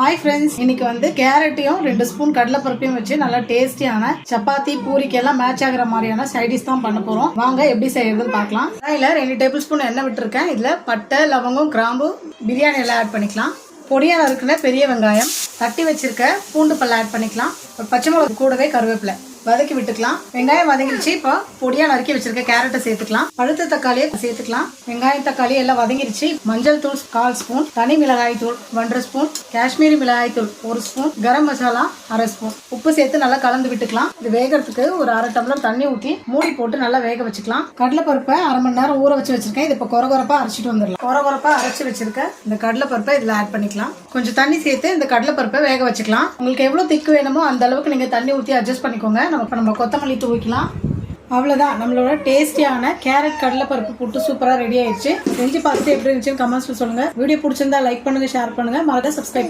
Hi friends, இன்னைக்கு வந்து கேரட்டையும் 2 spoon கடலை பருப்பையும் வச்சு நல்லா டேஸ்டியான சப்பாத்தி பூரிக்கு எல்லாம் மேட்ச் ஆகுற மாதிரியான சைட் டிஷ் தான் பண்ண போறோம். வாங்க எப்படி செய்யறதுன்னு பார்க்கலாம். இதுல 2 டேபிள் ஸ்பூன் எண்ணெய் விட்டுருக்கேன். இதுல பட்டை, லவங்கம், கிராம்பு, பிரியாணி எல்லாம் ஆட் பண்ணிக்கலாம். பொடியா நறுக்குன பெரிய வெங்காயம், தட்டி வச்சிருக்க பூண்டு பல்ல ஆட் பண்ணிக்கலாம். ஒரு பச்சை மிளகாய் கூடவே கருவேப்பிலை வதக்கி விட்டுக்கலாம். வெங்காயம் வதங்கிடுச்சு. இப்போ பொடியா நறுக்கி வச்சிருக்க கேரட்டை சேர்த்துக்கலாம். பழுத்த தக்காளியை சேர்த்துக்கலாம். வெங்காயம் தக்காளி எல்லாம் வதங்கிடுச்சு. மஞ்சள் தூள் 1/4 ஸ்பூன், தனி மிளகாய் தூள் 1/2 ஸ்பூன், காஷ்மீரி மிளகாய் தூள் 1 ஸ்பூன், கரம் மசாலா 1/2 ஸ்பூன், உப்பு சேர்த்து நல்லா கலந்து விட்டுக்கலாம். இது வேகிறதுக்கு ஒரு 1/2 டம்ளர் தண்ணி ஊற்றி மூடி போட்டு நல்லா வேக வச்சுக்கலாம். கடலைப்பருப்பை 1/2 மணி நேரம் ஊற வச்சு வச்சிருக்கேன். இது இப்போ கொரகொரப்பா அரைச்சிட்டு வந்துடலாம். கொரகொரப்பா அரைச்சி வச்சிருக்க இந்த கடலைப்பருப்பை இதில் ஆட் பண்ணிக்கலாம். கொஞ்சம் தண்ணி சேர்த்து இந்த கடலைப்பருப்பை வேக வச்சுக்கலாம். உங்களுக்கு எவ்வளோ திக்கு வேணுமோ அந்த அளவுக்கு நீங்கள் தண்ணி ஊற்றி அட்ஜஸ்ட் பண்ணிக்கோங்க. நம்ம கொத்தமல்லி தூவிக்கலாம். அவ்வளோதான், நம்மளோட டேஸ்டியான கேரட் கடலைப்பருப்பு புட்டு சூப்பராக ரெடி ஆயிடுச்சு. செஞ்சு பார்த்துட்டு எப்படி இருந்துச்சுன்னு கமெண்ட்ஸ்ல சொல்லுங்க. வீடியோ பிடிச்சிருந்தா லைக் பண்ணுங்க, ஷேர் பண்ணுங்க, மறக்காம சப்ஸ்கிரைப்